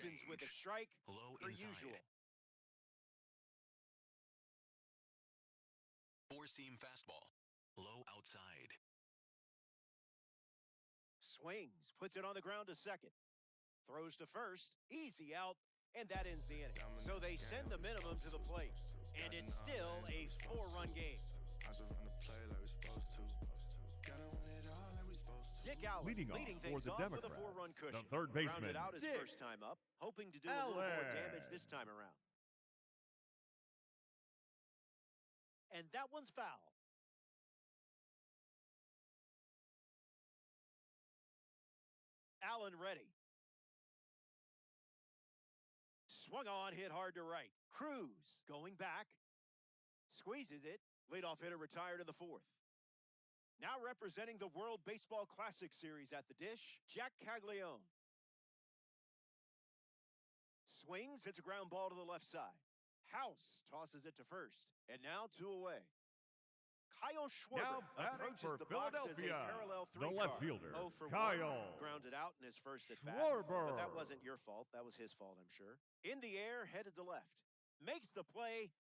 opens with a strike Low per inside. usual. Four-seam fastball. Low outside. Swings, puts it on the ground to second. Throws to first, easy out, and that ends the inning. So they send the minimum to the plate, and it's still a 4-run game. Dick Allen Leading off things for the off with a Democrats, 4-run cushion. the third baseman, Grounded out his Dick first time up, hoping to do a little more damage this time around. And that one's foul. Allen ready. Swung on, hit hard to right. Cruz going back. Squeezes it. Leadoff hitter retired in the fourth. Now representing the World Baseball Classic Series at the dish, Jack Caglione. Swings, hits a ground ball to the left side. House tosses it to first. And now 2 away. Kyle Schwarber approaches the box as a parallel 3 the left fielder, 0 for Kyle 1, grounded out in his first at bat. Schwarber. But that wasn't your fault. That was his fault, I'm sure. In the air, headed to left. Makes the play.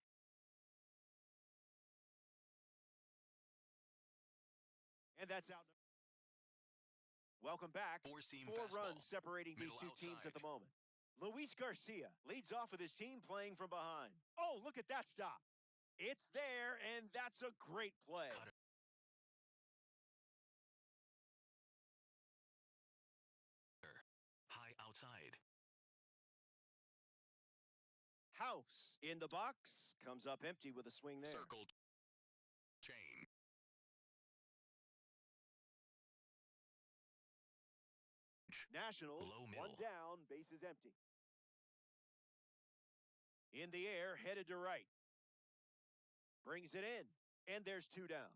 And that's out. Welcome back. Four-seam 4 fastball. runs separating these Middle two teams at outside. the moment. Luis Garcia leads off with his team playing from behind. Oh, look at that stop. It's there, and that's a great play. Cutter. High outside. House in the box. Comes up empty with a swing there. Circle. Chain. Nationals, Low 1 middle. down, bases empty. In the air, headed to right. Brings it in, and there's 2 down.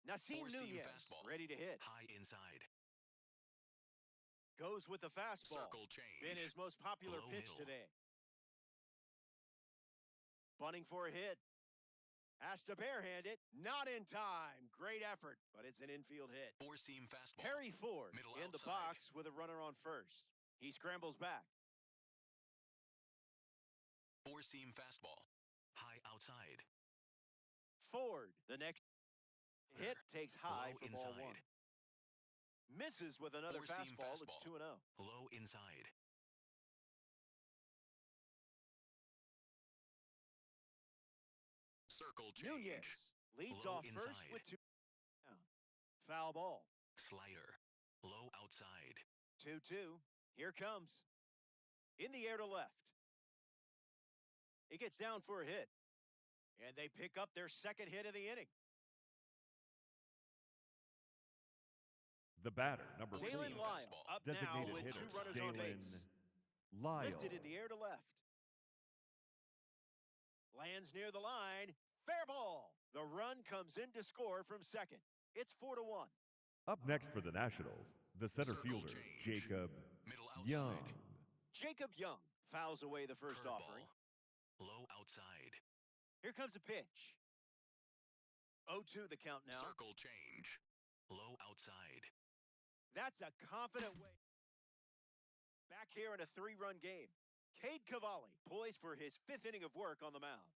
Nasim Four-seam Nunez, fastball. ready to hit. High inside. Goes with the fastball. Circle change. Been his most popular Low pitch middle. today. Bunting for a hit. Has to barehand it. Not in time. Great effort, but it's an infield hit. Four-seam fastball. Harry Ford Middle in the outside. box with a runner on first. He scrambles back. Four-seam fastball. High outside. Ford, the next hit, takes high Low for ball inside. 1. Misses with another Four-seam fastball. It's fastball. 2-0. Low inside. Circle change. Nunez leads Low off first inside. with 2 down. Foul ball. Slider. Low outside. 2-2. Here comes. In the air to left. He gets down for a hit. And they pick up their second hit of the inning. The batter, number Jalen 4, Lyle fastball. up now designated with hitter, 2 runners on Jalen base. Lyle. Lifted in the air to left. Lands near the line. Fair ball. The run comes in to score from second. It's 4-1. Up next for the Nationals, the center Circle fielder, change. Jacob Middle Young. outside. Jacob Young fouls away the first Curveball. offering. Low outside. Here comes a pitch. 0-2 the count now. Circle change. Low outside. That's a confident way. Back here in a 3-run game. Cade Cavalli poised for his 5th inning of work on the mound.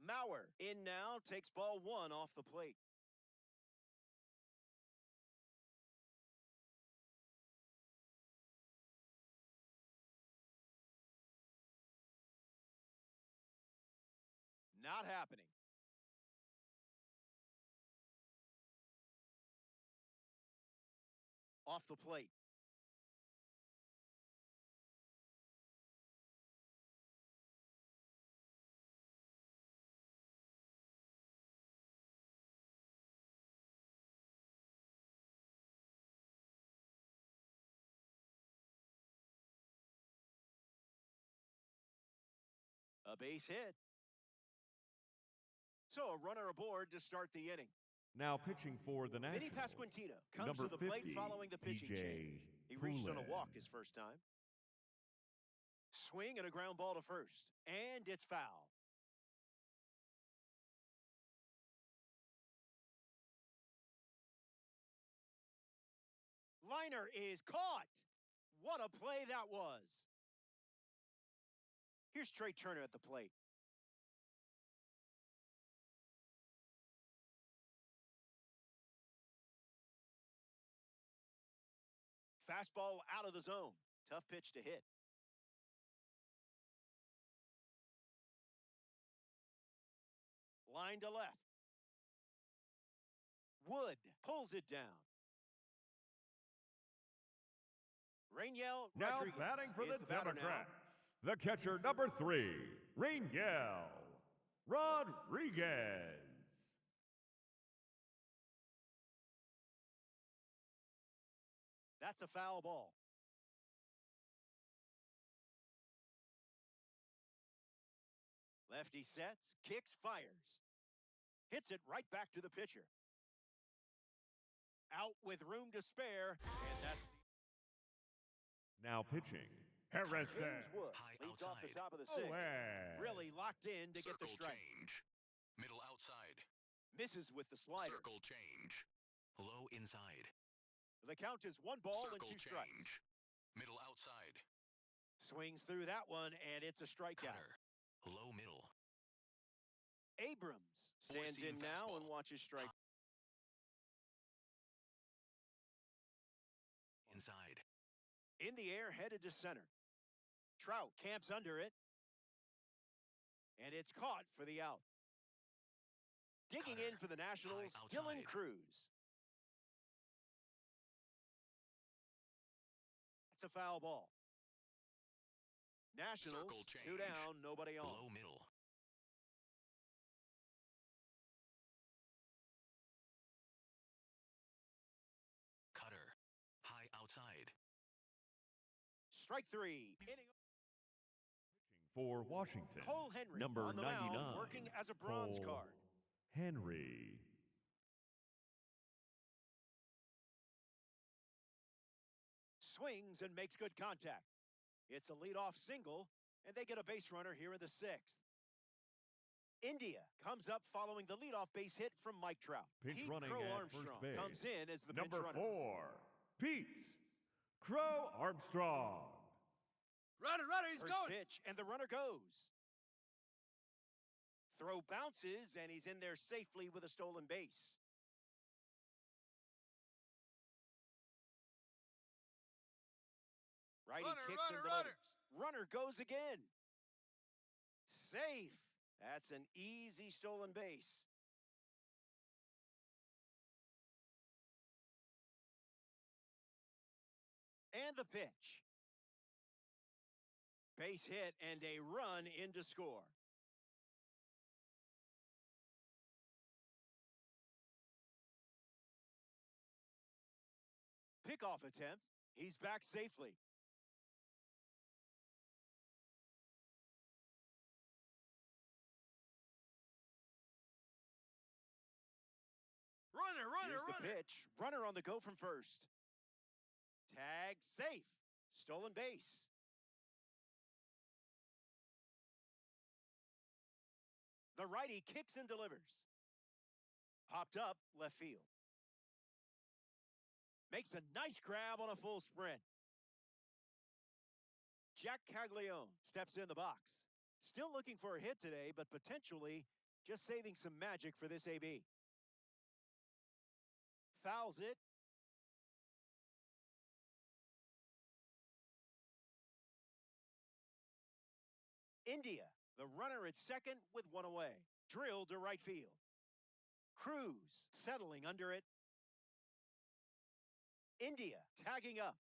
Mauer in now, takes ball 1 off the plate. Not happening. Off the plate. A base hit. So a runner aboard to start the inning. Now pitching for the Vinny Nationals, Pasquantino comes number to the plate 50, following the pitching PJ change. He reached on a walk Poulin. his first time. Swing and a ground ball to first. And it's foul. liner is caught. What a play that was. Here's Trey Turner at the plate. Fastball out of the zone. Tough pitch to hit. Line to left. Wood pulls it down. Rainiel Now Rodriguez batting for is the the batter Democrats, the catcher number 3, Rainiel Rodriguez. That's a foul ball. Lefty sets, kicks, fires. Hits it right back to the pitcher. Out with room to spare, and that's Now pitching, Harrison. Here's Wood. High Leads off the outside. top of the sixth. Away. Really locked in to get the Circle strike. change. Middle outside. Misses with the slider. Circle change. Low inside. The count is 1 ball Circle and 2 strikes. change. Middle outside. Swings through that one, and it's a strikeout. Cutter. Low middle. Abrams stands in Four-seam now fastball. and watches strike. Inside. In the air, headed to center. Trout camps under it. And it's caught for the out. Digging in Cutter. for the Nationals, High Dylan outside. Cruz. That's a foul ball. Nationals, Circle 2 change. down, nobody on. Low middle. Cutter. High outside. Strike 3. Inning For Washington, Cole Henry number on the 99, mound, working as a bronze Cole card. Henry. Swings and makes good contact. It's a leadoff single, and they get a base runner here in the 6th. India comes up following the leadoff base hit from Mike Trout. Pinch Pete running Crow at Armstrong first base. comes in as the Number pinch runner. 4, Pete Crow Armstrong. Runner, he's First going. pitch, and the runner goes. Throw bounces, and he's in there safely with a stolen base. Righty kicks and delivers. Runner goes again. Safe. That's an easy stolen base. And the pitch. Base hit and a run in to score. Pickoff attempt. He's back safely. Here's the pitch. Runner on the go from first. Tag safe. Stolen base. The righty kicks and delivers. Popped up left field. Makes a nice grab on a full sprint. Jack Caglione steps in the box. Still looking for a hit today, but potentially just saving some magic for this AB. Fouls it. India, the runner at second with 1 away. Drilled to right field. Cruz settling under it. India tagging up.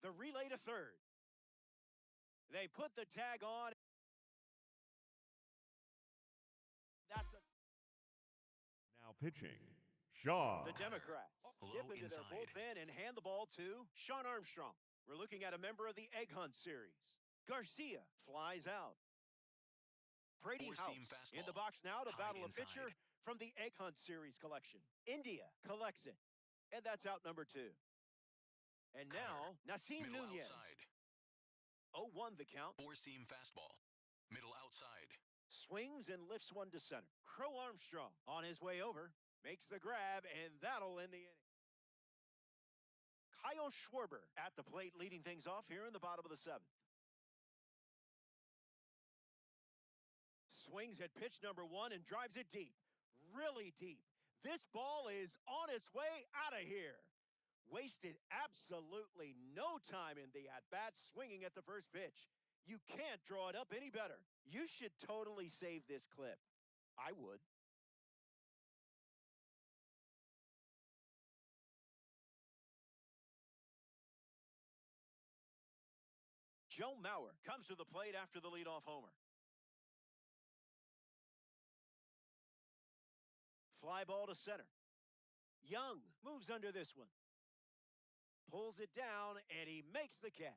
The relay to third. They put the tag on. That's a Now pitching, Shaw. The Democrats Low dip into their inside. bullpen and hand the ball to Sean Armstrong. We're looking at a member of the Egg Hunt series. Garcia flies out. Brady Four-seam House in the fastball. box now to High battle a pitcher inside. from the Egg Hunt series collection. India collects it, and that's out number 2. And Cutter. now, Nasim Middle Nunez. outside. 0-1 the count. Four-seam fastball. Middle outside. Swings and lifts one to center. Crow Armstrong on his way over. Makes the grab, and that'll end the inning. Kyle Schwarber at the plate, leading things off here in the bottom of the seventh. Swings at pitch number one and drives it deep, really deep. This ball is on its way out of here. Wasted absolutely no time in the at-bat, swinging at the first pitch. You can't draw it up any better. You should totally save this clip. I would. Joe Mauer comes to the plate after the leadoff homer. Fly ball to center. Young moves under this one. Pulls it down, and he makes the catch.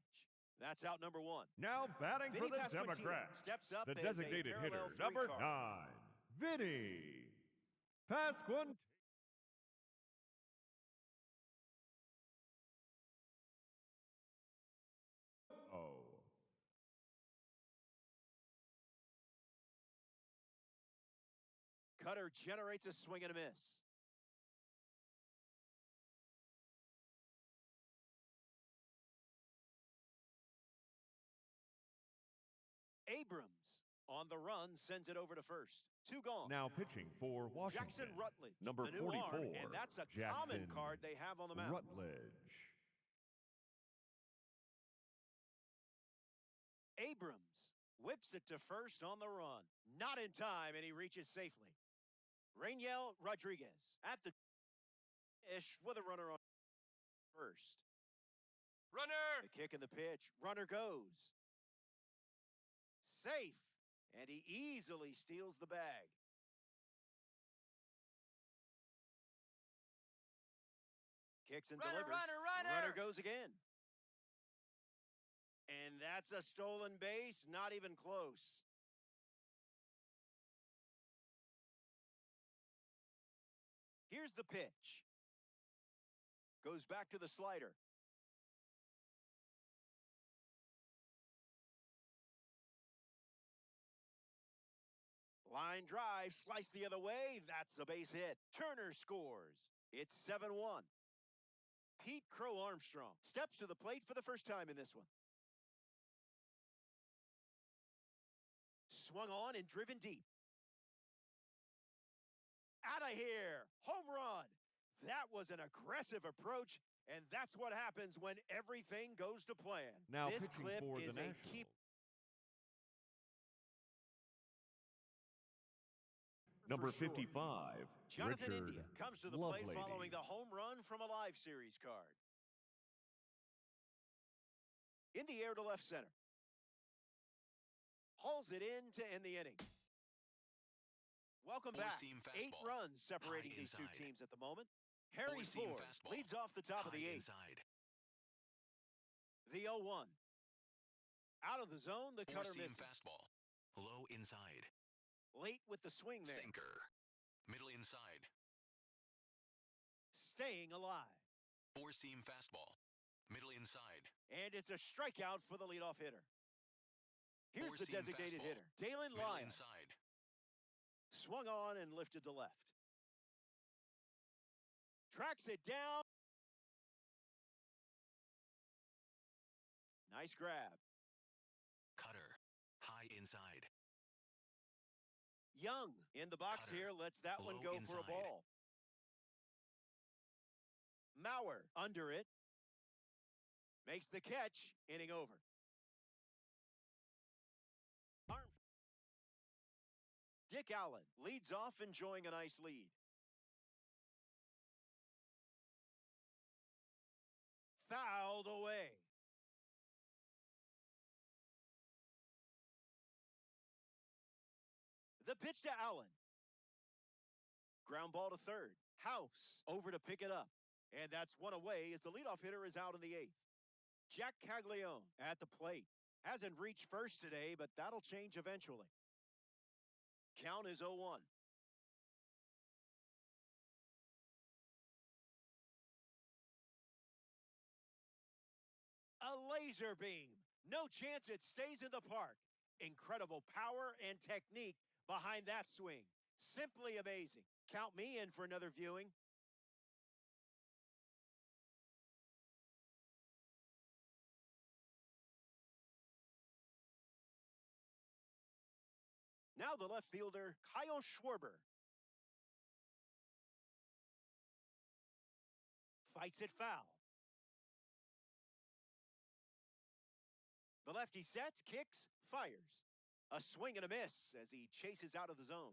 That's out number one. Now batting for Vinny the Pasquantino Democrats, steps up the as a designated hitter, parallel number three 9, card. Vinny Pasquantino. Cutter generates a swing and a miss. Abrams on the run sends it over to first. 2 gone. Now pitching for Washington, Jackson Rutledge, number the new 44, arm, and that's a Jackson common card they have on the mound. Rutledge. Abrams whips it to first on the run. Not in time, and he reaches safely. Rainiel Rodriguez at the ish with a runner on first. Runner! The kick and the pitch. Runner goes. Safe. And he easily steals the bag. Kicks and Runner, delivers. runner, runner! Runner goes again. And that's a stolen base. Not even close. Here's the pitch. Goes back to the slider. Line drive, slice the other way. That's a base hit. Turner scores. It's 7-1. Pete Crow Armstrong steps to the plate for the first time in this one. Swung on and driven deep. Out of here. Home run. That was an aggressive approach, and that's what happens when everything goes to plan. Now this pitching clip for is the a Nationals, keep. number for sure. 55, Jonathan Richard India comes to the plate following the home run from a live series card. In the air to left center. Hauls it in to end the inning. Welcome back. 8 fastball. runs separating High these two inside. teams at the moment. Harry Four-seam Ford fastball. leads off the top of the High 8th. inside. The 0-1. Out of the zone, the cutter Four-seam misses. fastball. Low inside. Late with the swing there. Sinker. Middle inside. Staying alive. Four-seam fastball. Middle inside. And it's a strikeout for the leadoff hitter. Here's the Four-seam designated fastball. hitter, Dalen Middle Lyon. inside. Swung on and lifted to left. Tracks it down. Nice grab. Cutter. High inside. Young in the box Cutter. here. Lets that one Low go for a inside. ball. Mauer under it. Makes the catch. Inning over. Dick Allen leads off, enjoying a nice lead. Fouled away. The pitch to Allen. Ground ball to third. House over to pick it up. And that's one away as the leadoff hitter is out in the 8th. Jack Caglione at the plate. Hasn't reached first today, but that'll change eventually. Count is 0-1. A laser beam. No chance it stays in the park. Incredible power and technique behind that swing. Simply amazing. Count me in for another viewing. Now the left fielder, Kyle Schwarber. Fights it foul. The lefty sets, kicks, fires. A swing and a miss as he chases out of the zone.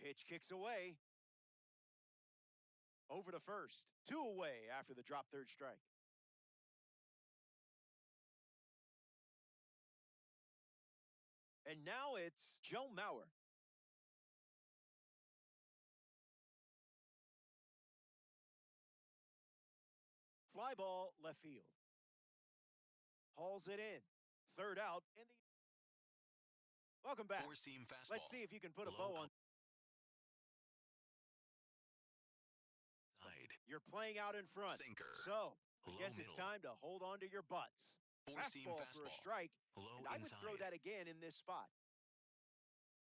Pitch kicks away. Over to first. 2 away after the drop third strike. And now it's Joe Mauer. Fly ball left field. Hauls it in. Third out in the... Welcome back. Four-seam fastball. Let's see if you can put a Low bow on... Side. You're playing out in front. Sinker. So, I Low guess it's middle. time to hold on to your butts. Four-seam For a fastball. strike, Low and I would inside. throw that again in this spot.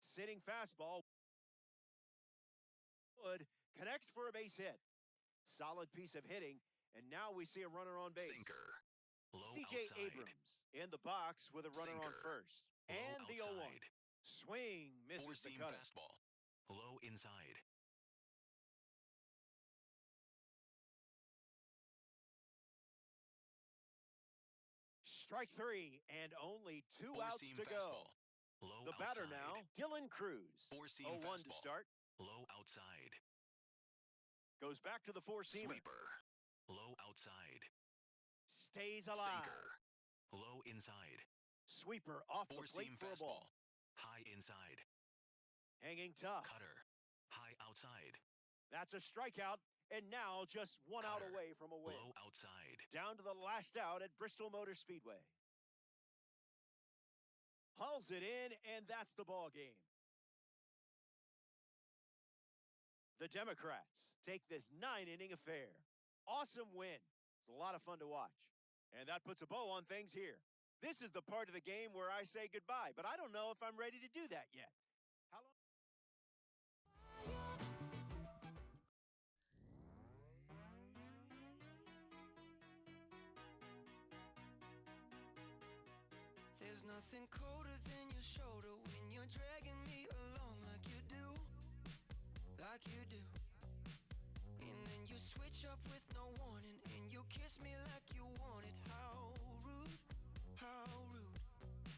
Sitting fastball. Wood connects for a base hit. Solid piece of hitting, and now we see a runner on base. Sinker. Low C.J. outside. Abrams in the box with a runner on Sinker. first. Low And the 0-1. outside. Swing misses the Four-seam cutter. fastball. Low inside. Strike 3 and only 2 outs Four-seam to go. fastball. Low The batter outside. now, Dylan Cruz. Four-seam 0-1 to fastball. start. Low outside. Goes back to the four-seamer. Sweeper. Low outside. Stays alive. Sinker. Low inside. Sweeper off the plate Four-seam for a ball. fastball. High inside. Hanging tough. Cutter. High outside. That's a strikeout, and now just 1 out Cutter. away from a win. Low outside. Down to the last out at Bristol Motor Speedway. Hauls it in, and that's the ball game. The Democrats take this 9-inning affair. Awesome win. It's a lot of fun to watch. And that puts a bow on things here. This is the part of the game where I say goodbye, but I don't know if I'm ready to do that yet. How long? There's nothing colder than your shoulder when you're dragging me along like you do, like you do. And then you switch up with no warning, and you kiss me like you want it. How rude, how rude.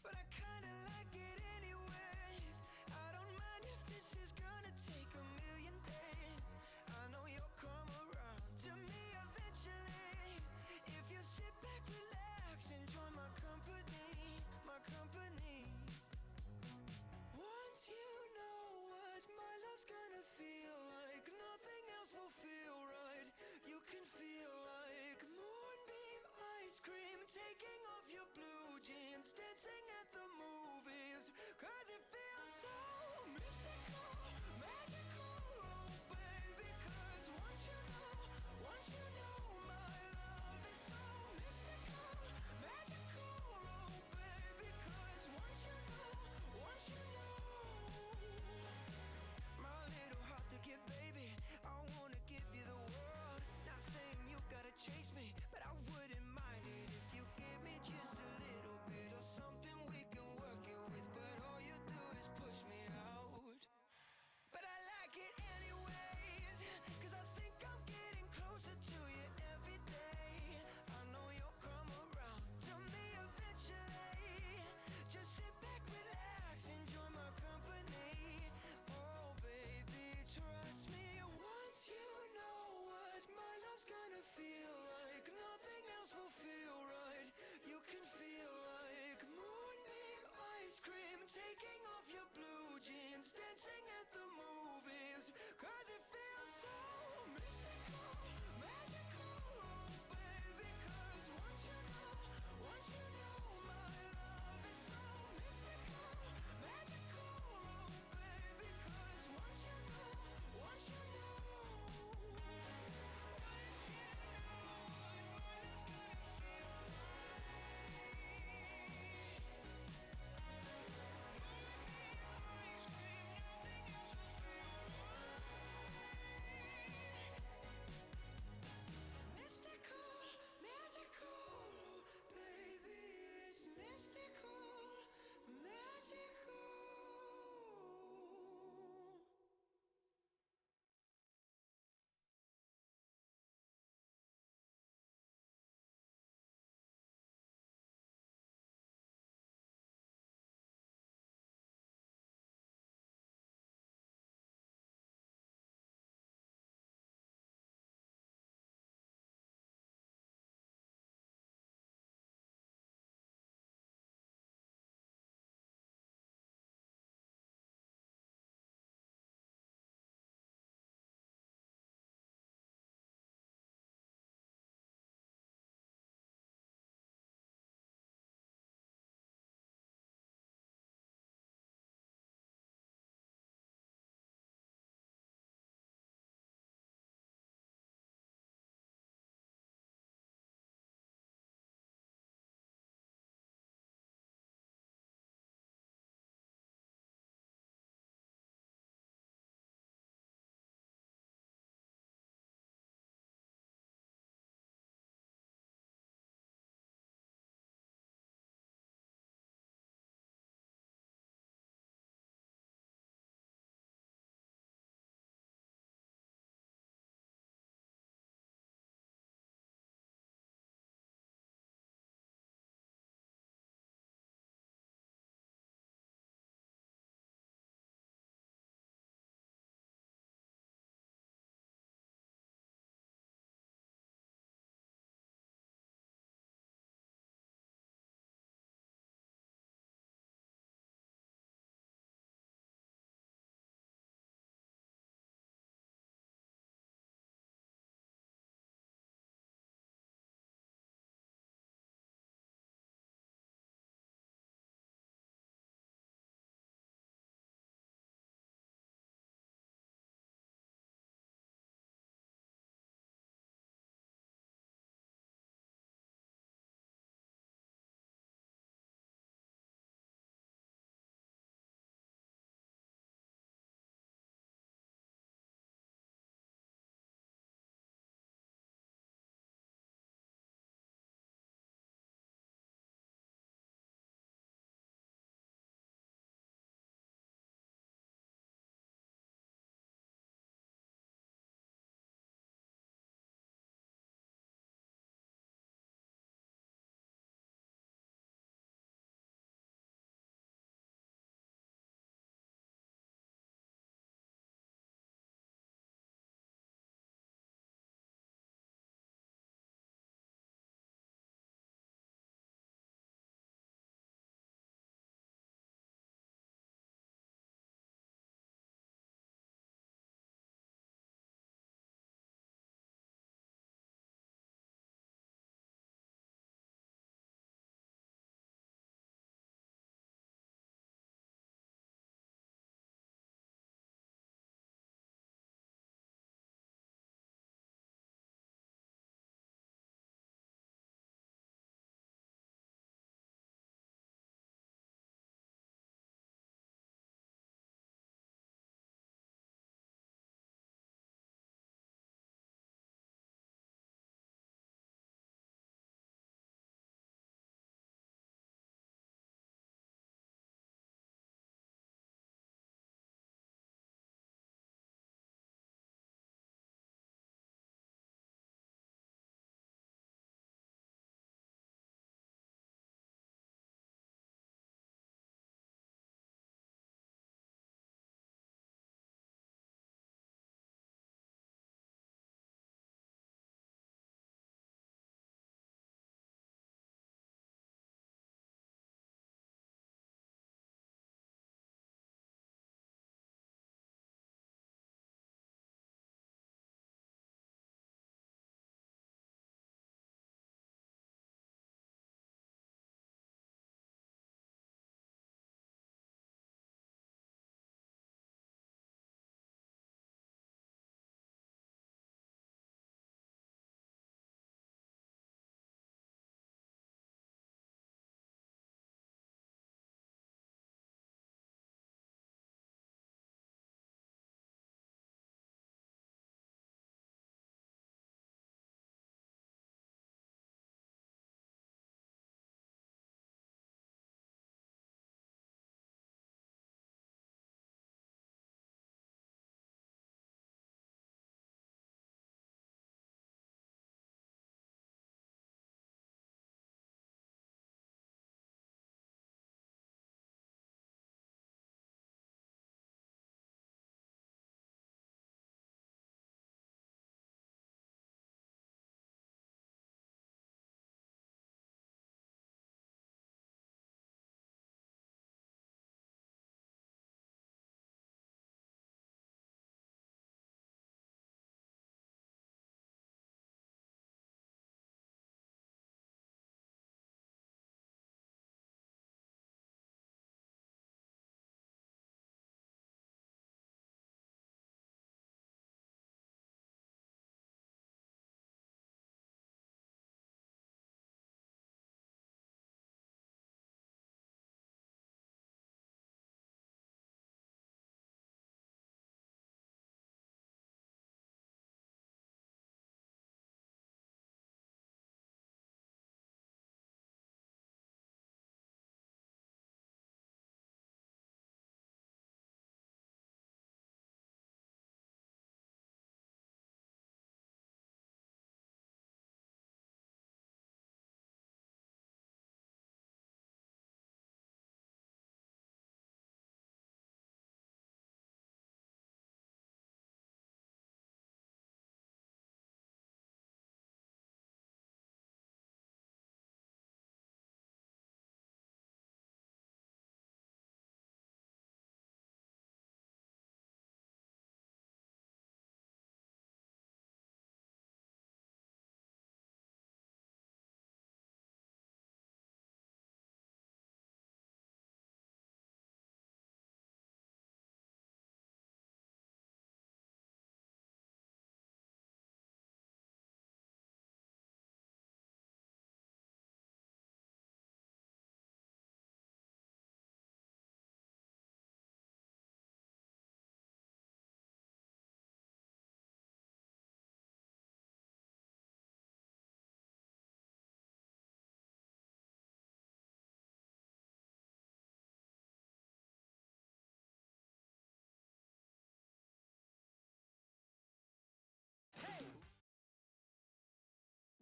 But I kinda like it anyways. I don't mind if this is gonna take a million days. I know you'll come around to me eventually. If you sit back, relax, enjoy my company, my company. Once you know what my love's gonna feel like, nothing else will feel right. You can feel like moonbeam ice cream, taking off your blue jeans, dancing at the movies. 'Cause it feels so mystical, magical, oh baby. 'Cause once you know my love is so mystical, magical, oh baby. 'Cause once you know my little heart to give, baby, I wanna give you the world. Not saying you gotta chase me, but I wouldn't mind it if you give me just a little bit of something we can work it with. But all you do is push me out. But I like it anyways, 'cause I think I'm getting closer to you every day. I know you'll come around to me eventually. Just sit back, relax, enjoy my company. Oh baby, trust me. Once you know what my love's gonna feel like, nothing else will feel right. You can feel like moonbeam ice cream, taking off your blue jeans, dancing at the movies. 'Cause it feels so mystical, magical, oh baby. 'Cause once you know my love is so mystical, magical, oh baby. 'Cause once you know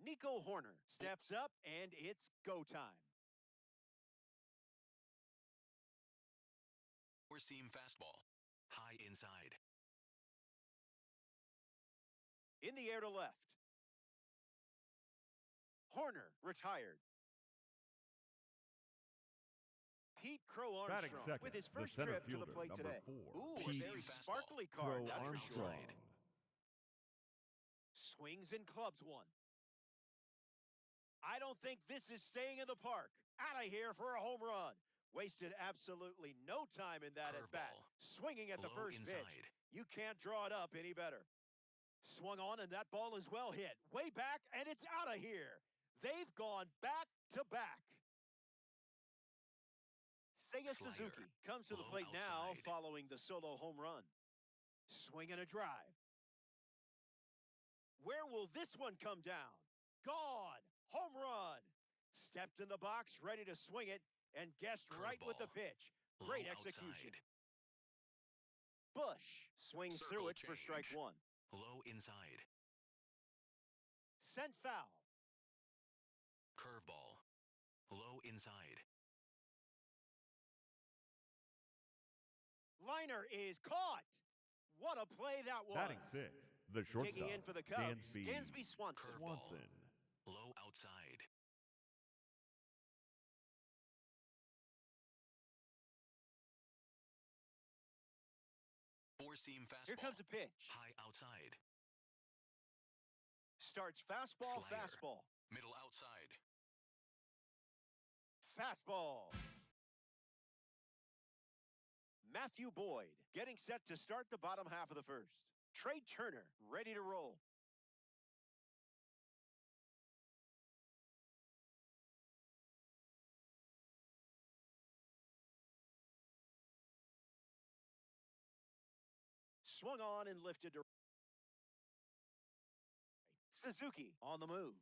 Nico Horner steps up, and it's go time. Four-seam fastball. High inside. In the air to left. Horner retired. Pete Crow Batting Armstrong second, with his the first center trip to the fielder, plate number today. 4, Ooh, a Pete very fastball. sparkly card, Crow that's for sure. Armstrong. Swings and clubs one. I don't think this is staying in the park. Out of here for a home run. Wasted absolutely no time in that at bat. Curveball. Swinging at the Low first inside. pitch. You can't draw it up any better. Swung on, and that ball is well hit. Way back, and it's out of here. They've gone back to back. Seiya Slider. Suzuki comes to the Low plate now outside. following the solo home run. Swing and a drive. Where will this one come down? Gone. Home run. Stepped in the box, ready to swing it, and guessed right with the Curveball. pitch. Great Low execution. outside. Bush swings Circle through it for strike change. one. Low inside. Sent foul. Curveball. Low inside. Liner is caught. What a play that was. Batting sixth, the shortstop, Digging in for the Cubs, Dansby Swanson. Curveball. Low outside. Four-seam fastball. Here comes a pitch. High outside. Starts fastball, Slider. fastball. Middle outside. Fastball. Matthew Boyd getting set to start the bottom half of the first. Trey Turner ready to roll. Swung on and lifted to Suzuki on the move.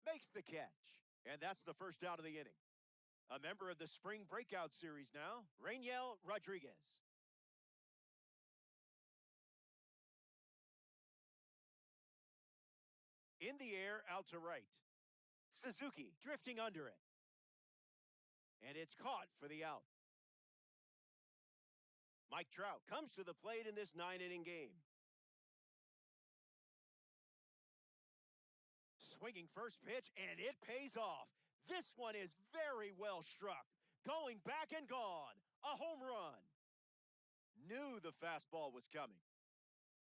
Makes the catch. And that's the first out of the inning. A member of the spring breakout series now, Rainiel Rodriguez. In the air, out to right. Suzuki drifting under it. And it's caught for the out. Mike Trout comes to the plate in this 9-inning game. Swinging first pitch, and it pays off. This one is very well struck. Going back and gone. A home run. Knew the fastball was coming.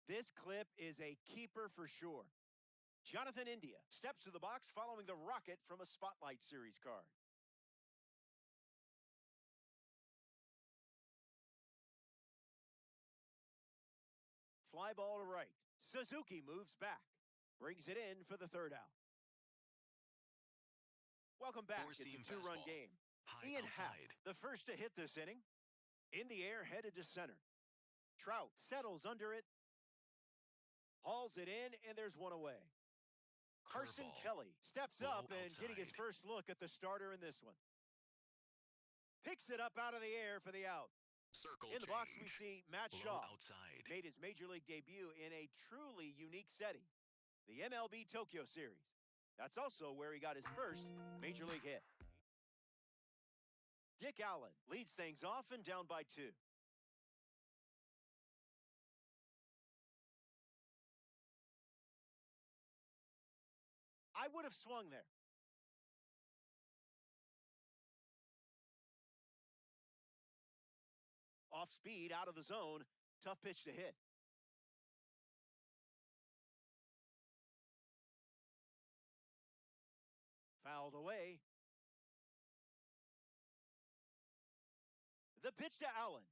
This clip is a keeper for sure. Jonathan India steps to the box following the rocket from a Spotlight Series card. Fly ball to right. Suzuki moves back. Brings it in for the third out. Welcome back. It's a Four-seam two-run fastball. game. High Ian Happ, outside. the first to hit this inning. In the air, headed to center. Trout settles under it. Hauls it in, and there's one away. Carson Curveball. Kelly steps Low up and getting his outside. first look at the starter in this one. Picks it up out of the air for the out. Circle In the box, we change. see Matt Low Shaw. outside. Made his major league debut in a truly unique setting, the MLB Tokyo Series. That's also where he got his first major league hit. Dick Allen leads things off and down by 2. I would have swung there. Off speed, out of the zone. Tough pitch to hit. Fouled away. The pitch to Allen.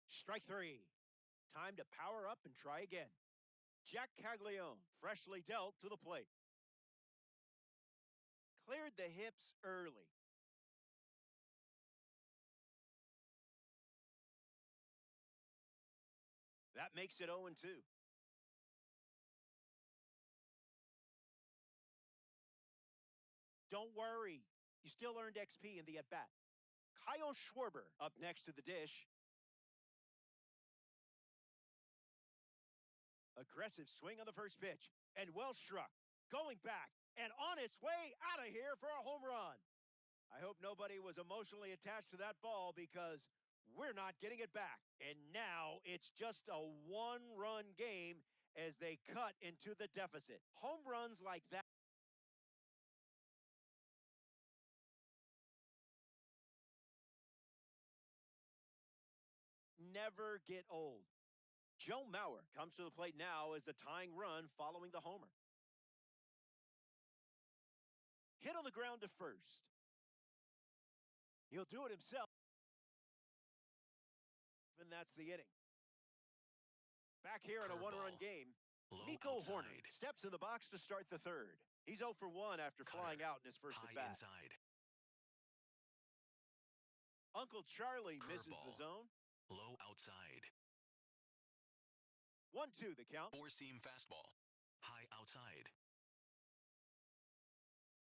Strike 3. Time to power up and try again. Jack Caglione, freshly dealt to the plate. Cleared the hips early. That makes it 0-2. Don't worry. You still earned XP in the at-bat. Kyle Schwarber up next to the dish. Aggressive swing on the first pitch. And well struck. Going back and on its way out of here for a home run. I hope nobody was emotionally attached to that ball because we're not getting it back. And now it's just a one-run game as they cut into the deficit. Home runs like that never get old. Joe Mauer comes to the plate now as the tying run following the homer. Hit on the ground to first. He'll do it himself. And that's the inning. Back here in a one-run game, Low Nico Horner outside. steps in the box to start the third. He's 0 for 1 after flying Cutter. out in his first High at-bat. inside. Uncle Charlie misses the Curveball. zone. Low outside. 1-2 the count. Four-seam fastball. High outside.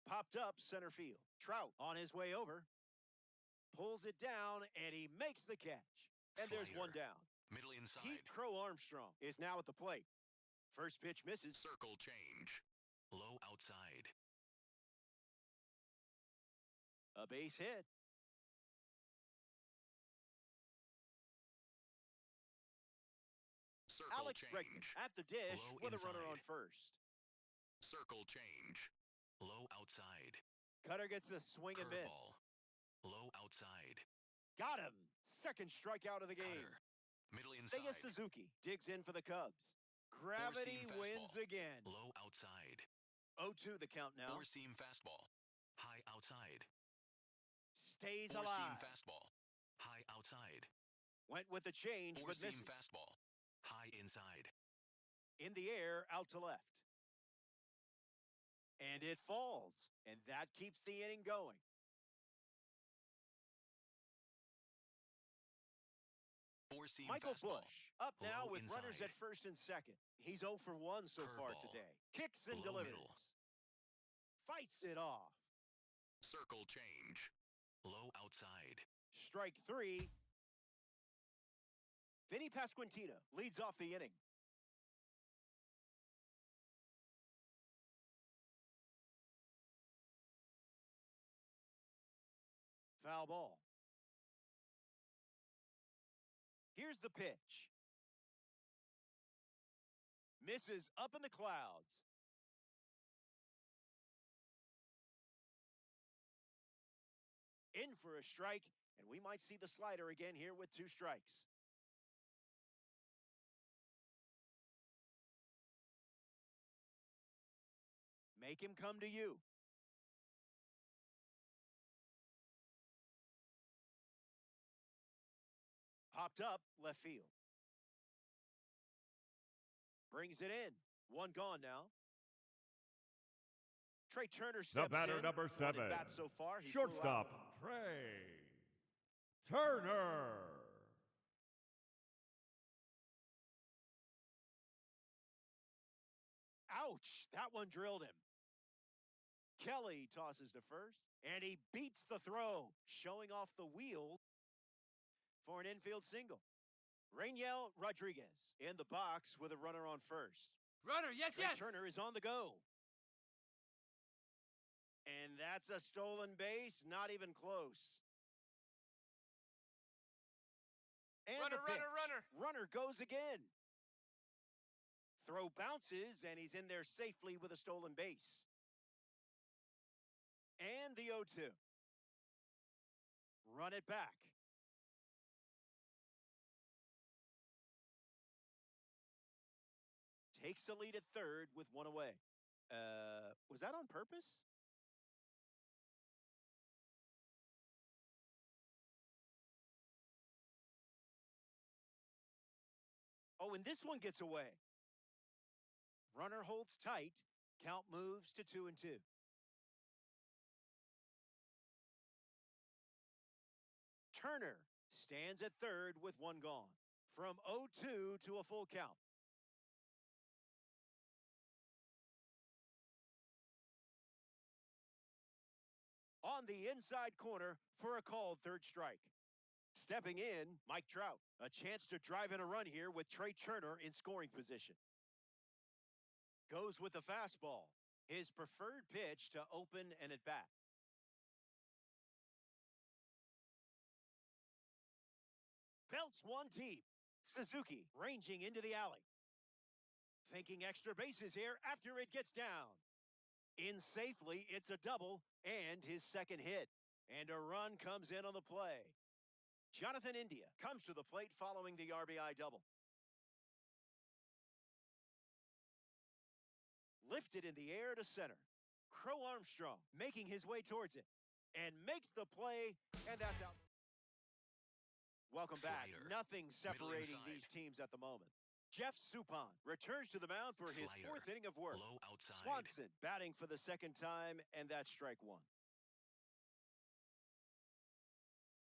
Popped up center field. Trout on his way over. Pulls it down, and he makes the catch. And there's one Slider. down. Middle inside. Heat Crow Armstrong is now at the plate. First pitch misses. Circle change. Low outside. A base hit. Circle Alex Bregman change. at the dish Low with a runner on inside. first. Circle change. Low outside. Cutter gets the swing and miss. Curveball. Low outside. Got him. Second strikeout of the game. Cutter. Middle inside. Seiya Suzuki digs in for the Cubs. Gravity Four-seam wins fastball. again. Low outside. 0-2 the count now. Four-seam fastball. High outside. Stays Four-seam alive. fastball. High outside. Went with the change, but Four-seam misses. fastball. High inside. In the air, out to left. And it falls. And that keeps the inning going. Four-seam Michael fastball. Bush up now Low with runners inside. at first and second. He's 0 for 1 so far Curveball. today. Kicks and Low delivers. middle. Fights it off. Circle change. Low outside. Strike 3. Vinny Pasquantino leads off the inning. Foul ball. Here's the pitch. Misses up in the clouds. In for a strike, and we might see the slider again here with 2 strikes. Make him come to you. Popped up left field. Brings it in. One gone now. Trey Turner steps The batter, in. number One at 7. bat so far. He flew out. Shortstop, Trey Turner. Ouch, that one drilled him. Kelly tosses to first, and he beats the throw, showing off the wheels for an infield single. Rainiel Rodriguez in the box with a runner on first. Runner, yes, Trey yes. Turner is on the go. And that's a stolen base, not even close. And Runner, the pitch. runner. Runner goes again. Throw bounces, and he's in there safely with a stolen base. And the 0-2. Run it back. Takes the lead at third with one away. Was that on purpose? Oh, and this one gets away. Runner holds tight. Count moves to 2-2. Turner stands at third with one gone. From 0-2 to a full count. On the inside corner for a called third strike. Stepping in, Mike Trout. A chance to drive in a run here with Trey Turner in scoring position. Goes with the fastball. His preferred pitch to open an at-bat. Belts one deep. Suzuki ranging into the alley. Thinking extra bases here after it gets down. In safely, it's a double and his second hit. And a run comes in on the play. Jonathan India comes to the plate following the RBI double. Lifted in the air to center. Crow Armstrong making his way towards it. And makes the play, and that's out. Welcome back. Slider. Nothing separating inside. these teams at the moment. Jeff Suppan returns to the mound for his Slider. fourth inning of work. Low outside. Swanson batting for the second time, and that's strike one.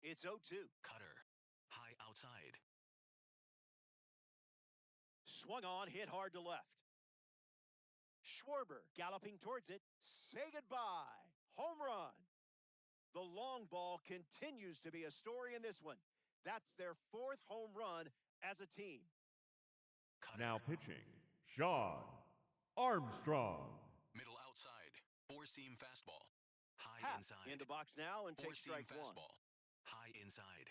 It's 0-2. Cutter. High outside. Swung on, hit hard to left. Schwarber galloping towards it. Say goodbye. Home run. The long ball continues to be a story in this one. That's their fourth home run as a team. Cutter. Now pitching, Sean Armstrong. Middle outside. Four-seam fastball. High Happ inside. in the box now and takes Four-seam strike one. fastball. High inside.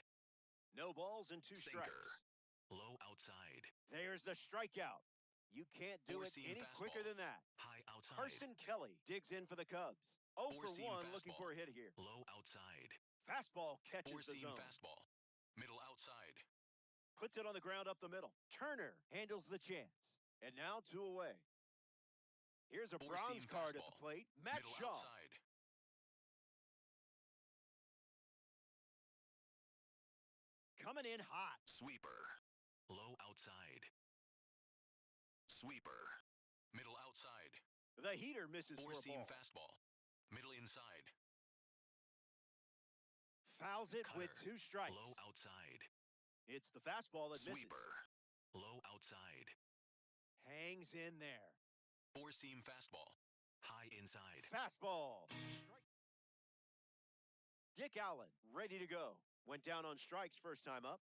No balls and two Sinker. strikes. Low outside. There's the strikeout. You can't do it Four-seam any fastball. quicker than that. High outside. Carson Kelly digs in for the Cubs. 0 for 1 Four-seam looking fastball. for a hit here. Low outside. Fastball catches the Four-seam zone. fastball. Middle outside. Puts it on the ground up the middle. Turner handles the chance. And now 2 away. Here's a Four-seam bronze card at the fastball. plate. Matt Middle Shaw. outside. Coming in hot. Sweeper. Low outside. Sweeper. Middle outside. The heater misses for a Four-seam ball. fastball. Middle inside. Fouls it with Cutter. 2 strikes. Low outside. It's the fastball that misses. Sweeper. Low outside. Hangs in there. Four-seam fastball. High inside. Fastball. Strike. Dick Allen ready to go. Went down on strikes first time up.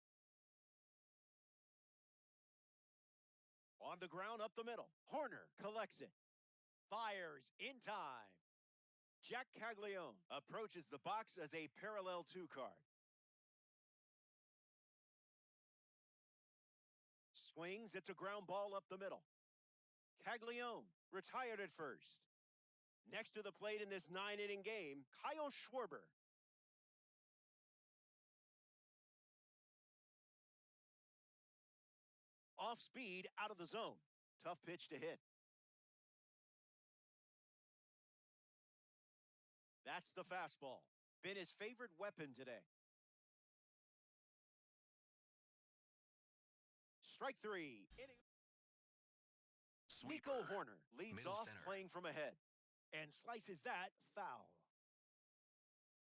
On the ground up the middle. Horner collects it. Fires in time. Jack Caglione approaches the box as a parallel 2 card. Swings, it's a ground ball up the middle. Caglione retired at first. Next to the plate in this 9-inning game, Kyle Schwarber. Off speed, out of the zone. Tough pitch to hit. That's the fastball. Been his favorite weapon today. Strike 3. Inning. Sweeper. Nico Horner leads Middle off center. playing from ahead and slices that foul.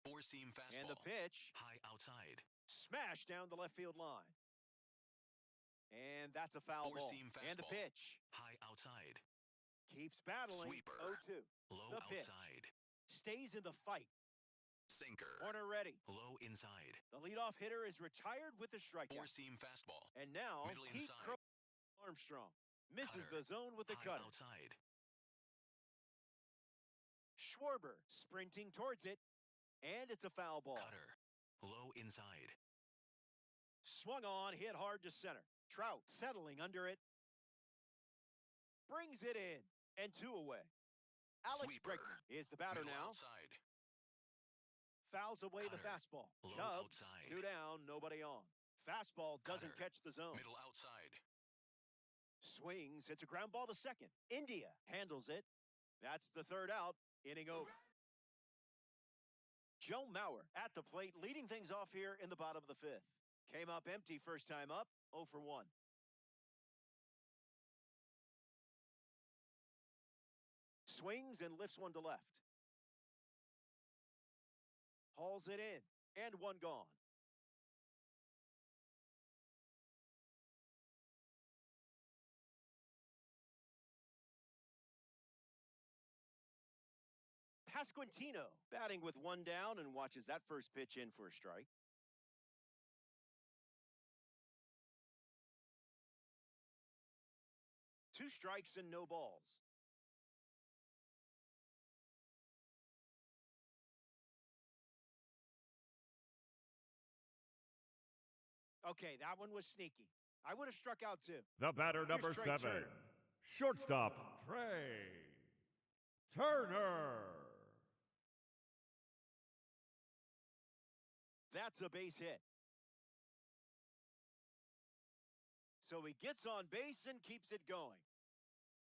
Four-seam fastball. And the pitch, High outside. smash down the left field line. And that's a foul ball. Four-seam And the fastball. pitch High outside. keeps battling. Sweeper. 0-2. Low The pitch. outside. Stays in the fight. Sinker. Horner ready. Low inside. The leadoff hitter is retired with the strikeout. Four-seam fastball. And now, Middle Pete inside. Armstrong misses Cutter. the zone with the High cutter. outside. Schwarber sprinting towards it, and it's a foul ball. Cutter. Low inside. Swung on, hit hard to center. Trout settling under it. Brings it in, and 2 away. Alex Sweeper. Bregman is the batter Middle now. outside. Fouls away the Cutter. fastball. Low Cubs, outside. 2 down, nobody on. Fastball doesn't Cutter. catch the zone. Middle outside. Swings, it's a ground ball to second. India handles it. That's the 3rd out, inning over. Joe Mauer at the plate, leading things off here in the bottom of the 5th. Came up empty first time up, 0 for 1. Swings and lifts one to left. Hauls it in, and 1 gone. Pasquantino batting with 1 down and watches that first pitch in for a strike. Two strikes and no balls. Okay, that one was sneaky. I would have struck out too. The batter, number Trey 7, Turner. shortstop, Trey Turner. That's a base hit. So he gets on base and keeps it going.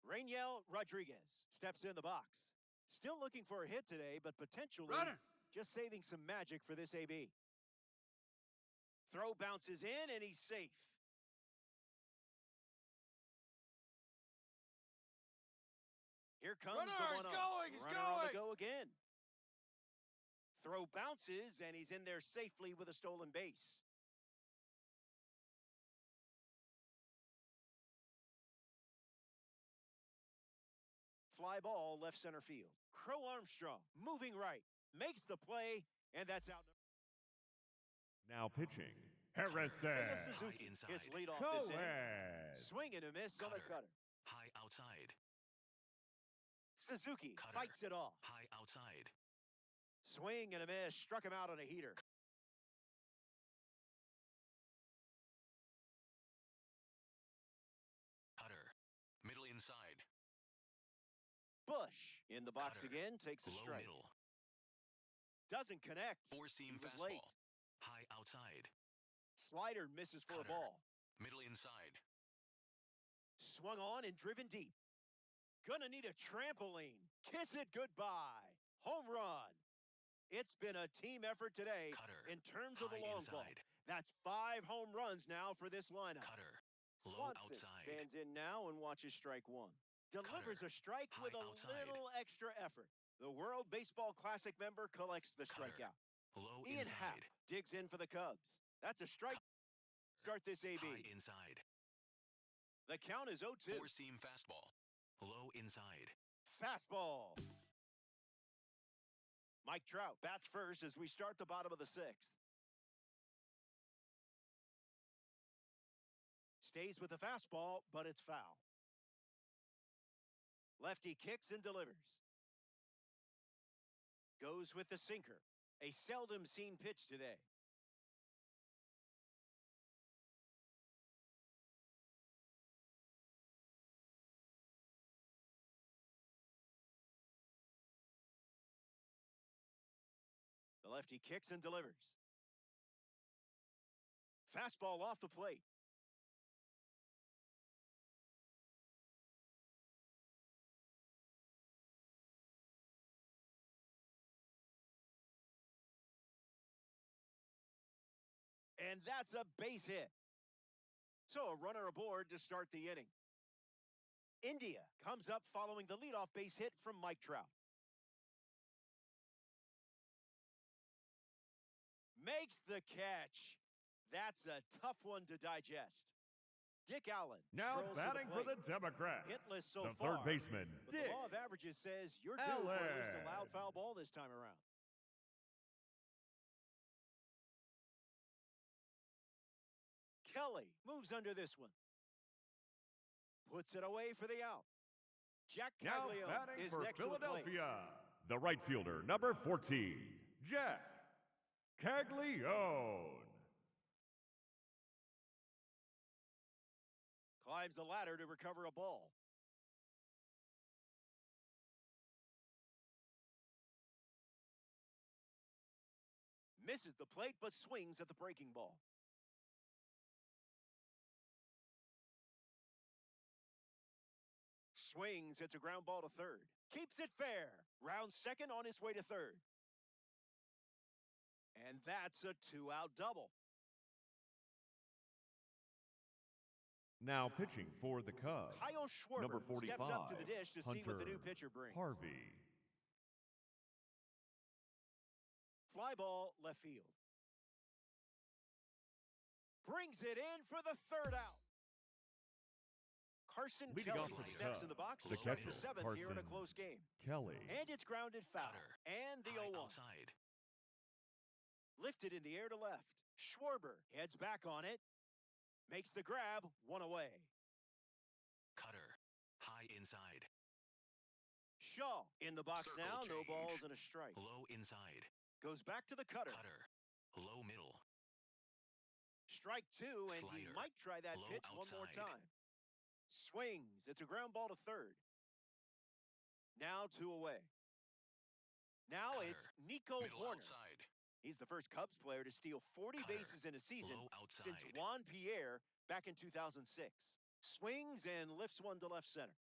Rainiel Rodriguez steps in the box. Still looking for a hit today, but potentially Runner. just saving some magic for this AB. Throw bounces in, and he's safe. Here comes Runner, the he's 1-0. going, he's Runner on the going. go again. Throw bounces, and he's in there safely with a stolen base. Fly ball left center field. Crow Armstrong moving right. Makes the play, and that's out. Now pitching, Harrison Seiya Suzuki, High inside. his leadoff this inning. Cohen. Swing and a miss on the Cutter. cutter. High outside. Suzuki Cutter. fights it off. High outside. Swing and a miss. Struck him out on a heater. Cutter. Middle inside. Bush in the box Cutter. again. Takes a Low strike. middle. Doesn't connect. Four-seam He was fastball. late. High outside. Slider misses for a Cutter. ball. Middle inside. Swung on and driven deep. Gonna need a trampoline. Kiss it goodbye. Home run. It's been a team effort today Cutter. in terms of the High long ball. inside. That's 5 home runs now for this lineup. Cutter. Low Swanson outside. stands in now and watches strike 1. Delivers Cutter. a strike with High a outside. little extra effort. The World Baseball Classic member collects the Cutter. strikeout. Low Ian Happ inside. digs in for the Cubs. That's a strike. Start this AB. High inside. The count is 0-2. Four-seam fastball. Low inside. Fastball. Mike Trout bats first as we start the bottom of the 6th. Stays with the fastball, but it's foul. Lefty kicks and delivers. Goes with the sinker. A seldom seen pitch today. The lefty kicks and delivers. Fastball off the plate. And that's a base hit. So a runner aboard to start the inning. India comes up following the leadoff base hit from Mike Trout. Makes the catch. That's a tough one to digest. Dick Allen Now strolls batting to for the the plate. Democrats, Hitless so the far. third baseman, But Dick the law of averages says you're due for at least a loud Allen. foul ball this time around. Kelly moves under this one. Puts it away for the out. Jack Now Caglione batting is for next to the plate. Philadelphia, the right fielder, number 14, Jack Caglione. Climbs the ladder to recover a ball. Misses the plate, but swings at the breaking ball. Swings, it's a ground ball to third. Keeps it fair. Rounds second on his way to third. And that's a 2-out double. Now pitching for the Cubs, Kyle Schwarber number 45, steps up to the dish to see what the new Hunter pitcher brings. Harvey. Fly ball left field. Brings it in for the third out. Carson Leading Kelly off for the steps Cubs, in the box the to start catcher, the 7th here in a Carson close game. Kelly. And it's grounded foul. Cutter. And the High 0-1. outside. Lifted in the air to left. Schwarber heads back on it. Makes the grab, one away. Cutter. High inside. Shaw in the box Circle now. No change. balls and a strike. Low inside. Goes back to the cutter. Cutter. Low middle. Strike two, and he Slider. might try that Low pitch one more outside. time. Swings. It's a ground ball to third. Now 2 away. Now Cutter. it's Nico Middle Horner. outside. He's the first Cubs player to steal 40 Cutter. bases in a season Low since outside. Juan Pierre back in 2006. Swings and lifts one to left center.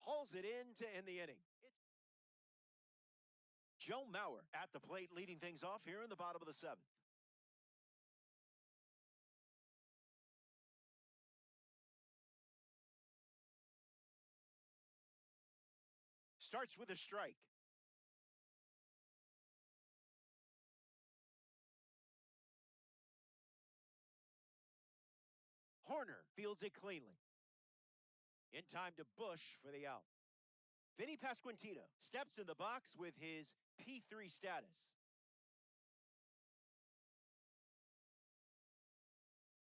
Hauls it in to end the inning. It's Joe Mauer at the plate leading things off here in the bottom of the 7th. Starts with a strike. Horner fields it cleanly. In time to Bush for the out. Vinny Pasquantino steps in the box with his P3 status.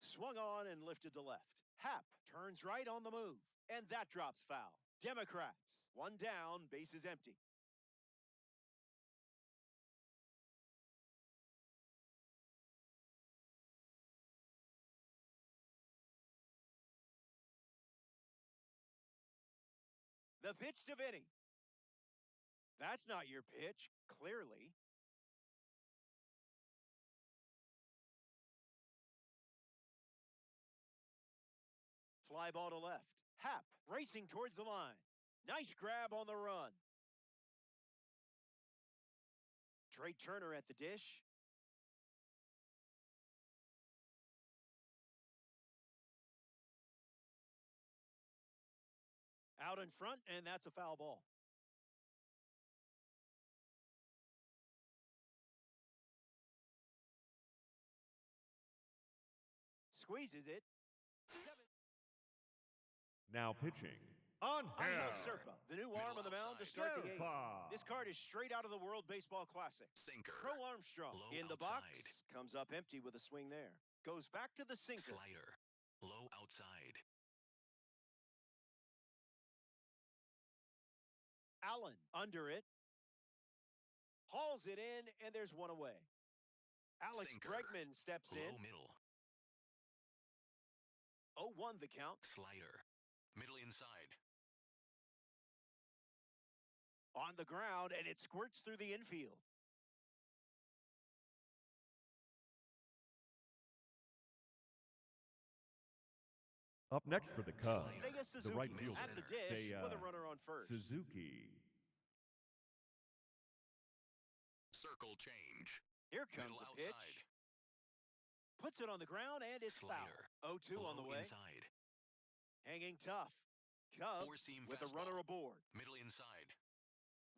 Swung on and lifted to left. Happ turns right on the move, and that drops foul. Democrats, one down, bases empty. The pitch to Vinny. That's not your pitch, clearly. Fly ball to left. Happ racing towards the line. Nice grab on the run. Trey Turner at the dish. Out in front, and that's a foul ball. Squeezes it. Now pitching. On Angel here. Serpa, the new arm on the mound to outside. start the 8th. Serpa. This card is straight out of the World Baseball Classic. Sinker. Crow Armstrong Low in the outside. box. Comes up empty with a swing there. Goes back to the sinker. Slider. Low outside. Allen under it. Hauls it in, and there's one away. Alex Sinker. Bregman steps Low in. middle. 0-1 the count. Slider. Middle inside. On the ground, and it squirts through the infield. Up next for the Cubs, Seiya the Suzuki right middle at fielder, the dish Seiya with a runner on first. Suzuki. Circle change. Here comes Middle a pitch. outside. Puts it on the ground, and it's Slider. foul. 0-2 on the Low way. inside. Hanging tough. Cubs Four-seam with a fastball. runner aboard. Middle inside.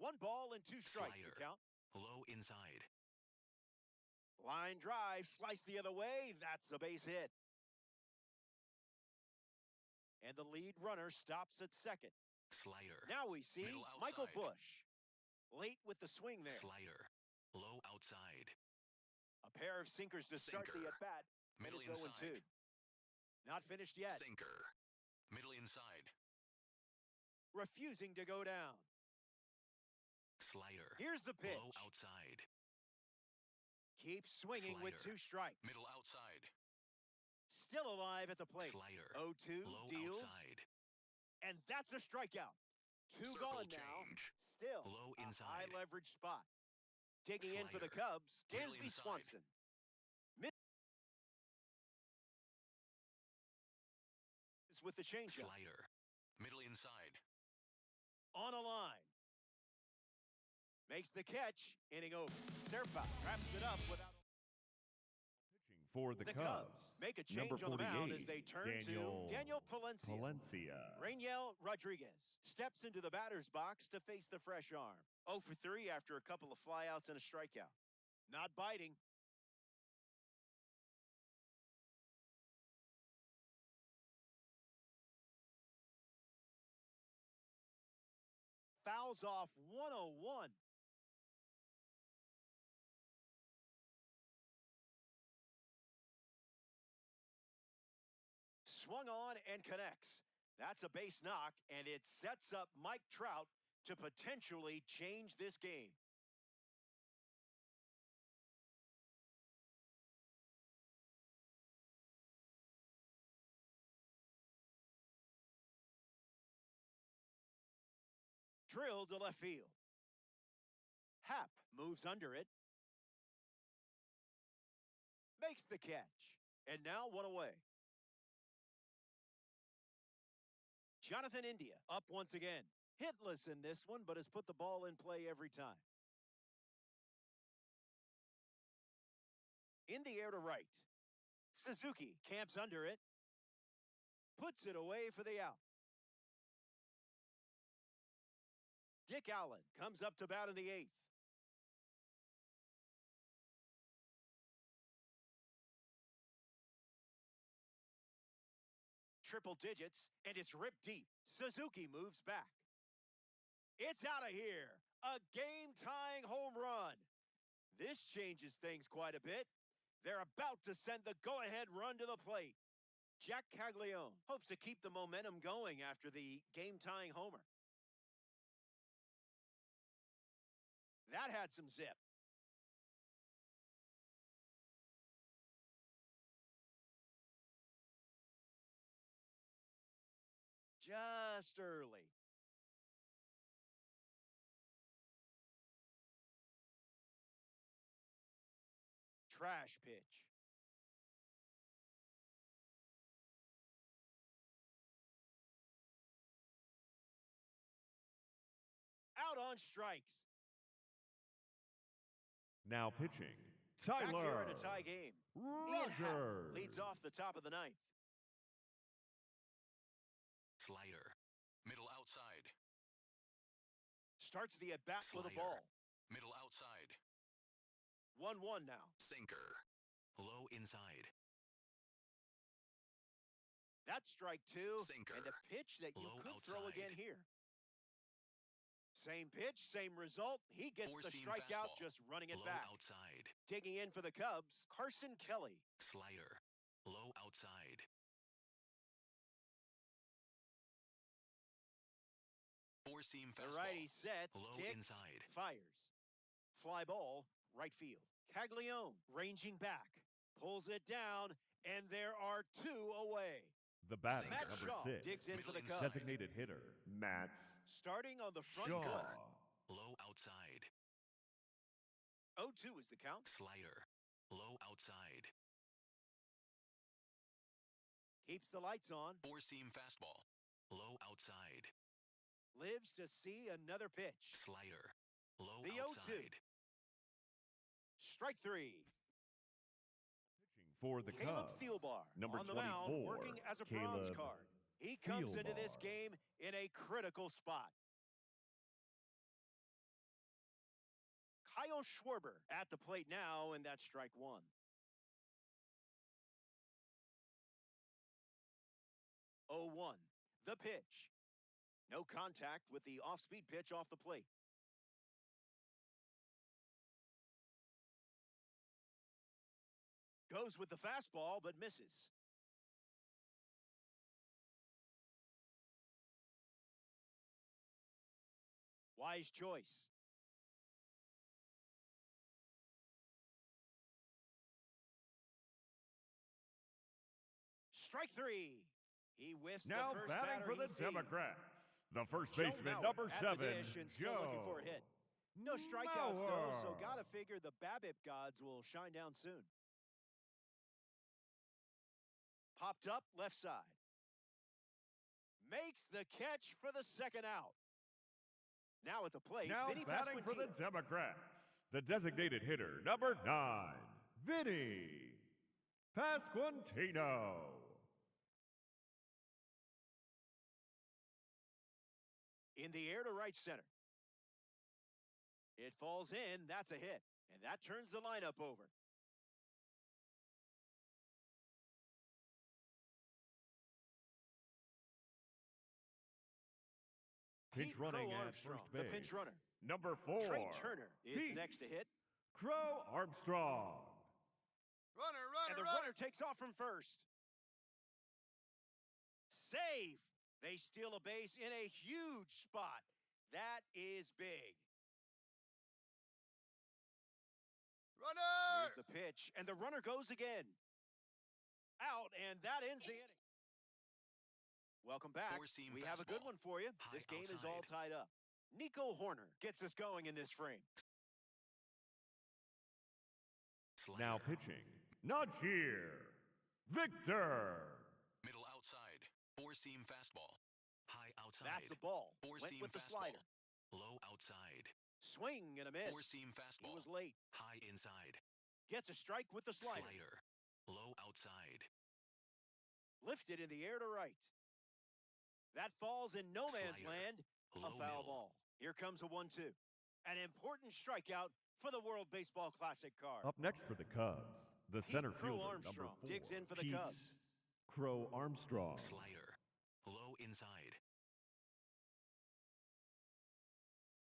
1 ball and 2 strikes Slider. the count. Low inside. Line drive, slice the other way. That's a base hit. And the lead runner stops at second. Slider. Now we see Middle Michael outside. Bush. Late with the swing there. Slider. Low outside. A pair of sinkers to start the Sinker. at-bat. And Middle it's 0-2. inside. Not finished yet. Sinker. Middle inside. Refusing to go down. Slider. Here's the pitch. Low outside. Keeps swinging with Slider. 2 strikes. Middle outside. Still alive at the plate. Slider. 0-2 Low deals. outside. And that's a strikeout. 2 Circle gone now. change. Still Low a inside. high leverage spot. Digging in for the Slider. Cubs, Middle Dansby inside. Swanson. With the changeup. Slider. Middle inside. On a line. Makes the catch. Inning over. Serpa wraps it up without. Pitching for the Cubs, make a number change on the mound 48, as they turn Daniel to Daniel Palencia. Palencia. Rainiel Rodriguez steps into the batter's box to face the fresh arm. 0 for 3 after a couple of flyouts and a strikeout. Not biting. Fouls off 101. Swung on and connects. That's a base knock, and it sets up Mike Trout to potentially change this game. drilled to left field. Happ moves under it. Makes the catch. And now one away. Jonathan India up once again. Hitless in this one, but has put the ball in play every time. In the air to right. Suzuki camps under it. Puts it away for the out. Dick Allen comes up to bat in the 8th. Triple digits, and it's ripped deep. Suzuki moves back. It's out of here. A game-tying home run. This changes things quite a bit. They're about to send the go-ahead run to the plate. Jack Caglione hopes to keep the momentum going after the game-tying homer. That had some zip. Just early. Trash pitch. Out on strikes. Now pitching, Back here Tyler in a tie game. Ian Happ Rogers. leads off the top of the 9th. Slider. Middle outside. Starts the at-bat with a Slider. ball. Middle outside. 1-1 now. Sinker. Low inside. That's strike 2. Sinker. And a pitch that you Low could throw outside. again here. Same pitch, same result. He gets the Four-seam strikeout fastball. just running it Low back. outside. Digging in for the Cubs, Carson Kelly. Slider. Low outside. Four-seam The fastball. righty sets, Low kicks, inside. fires. Fly ball, right field. Caglione ranging back, pulls it down, and there are 2 away. The batter, Matt number Shaw 6, digs in for the Middle Cubs. designated hitter, Matt Starting on the front Shaw. foot. Low outside. 0-2 is the count. Slider. Low outside. Keeps the lights on. Four-seam fastball. Low outside. Lives to see another pitch. Slider. Low The 0-2. outside. Strike 3. Pitching for the Caleb Cubs, Thielbar number on the mound, 24, working as a bronze Caleb card. He comes into this Thielbar. game in a critical spot. Kyle Schwarber at the plate now, and that's strike 1. Oh, 1. The pitch. No contact with the off-speed pitch off the plate. Goes with the fastball, but misses. Wise choice. Strike 3. He whiffs Now the first batting batter for the he sees. Democrats, the first Joe baseman, Mauer number at 7, the dish and still looking for a hit. No strikeouts, though, so gotta figure the BABIP gods will shine down soon. Popped up left side. Makes the catch for the second out. Now at the plate, Now Vinny batting for the Pasquantino. Democrats, the designated hitter, number 9, Vinny Pasquantino. In the air to right center. It falls in, that's a hit, and that turns the lineup over. Pinch Pete running Crow at Armstrong, first base, the pinch runner. number 4, Trey Turner is Pete next to hit, Crow Armstrong. Runner, and runner, the runner. runner takes off from first. Save! They steal a base in a huge spot. That is big. Runner! Here's the pitch, and the runner goes again. Out, and that ends the inning. Welcome back. Four-seam We have a good fastball. one for you. High This game is all outside. tied up. Nico Horner gets us going in this frame. Slider. Now pitching, Najee Victor. Middle outside. Four-seam fastball. High outside. That's a ball. Went Four-seam with the fastball. slider. Low outside. Swing and a miss. Four-seam He fastball. was late. High inside. Gets a strike with the slider. Low outside. Lifted in the air to right. That falls in no man's Slider. land. A Low foul middle. ball. Here comes a 1-2. An important strikeout for the World Baseball Classic card. Up next for the Cubs, the Pete center Crow fielder, Armstrong number 4, digs in for the Pete Cubs. Crow Armstrong. Slider. Low inside.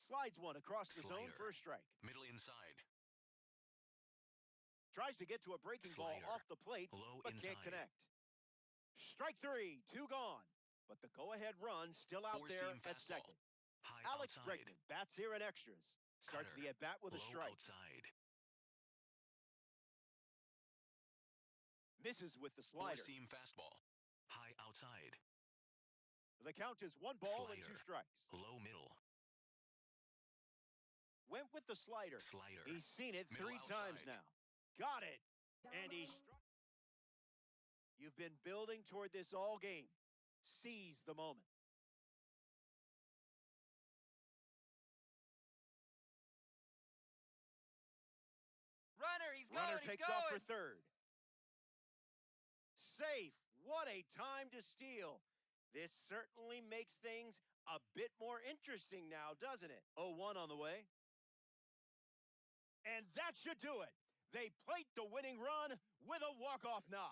Slides one across the zone Slider. for a strike. Middle inside. Tries to get to a breaking ball Slider. off the plate, Low but inside. can't connect. Strike 3, 2 gone. But the go-ahead run still out there Four-seam at fastball. second. High Alex outside. Bregman bats here in extras. Starts Cutter. the at-bat with a Low strike. outside. Misses with the slider. Four-seam fastball. High outside. The count is 1 ball and 2 Slider. strikes. Low middle. Went with the slider. Slider. He's seen it Middle 3 times outside. now. Got it. And he struck. You've been building toward this all game. Seize the moment. Runner, he's Runner going, takes off for third. Safe. What a time to steal. This certainly makes things a bit more interesting now, doesn't it? 0-1 on the way. And that should do it. They plate the winning run with a walk-off knock.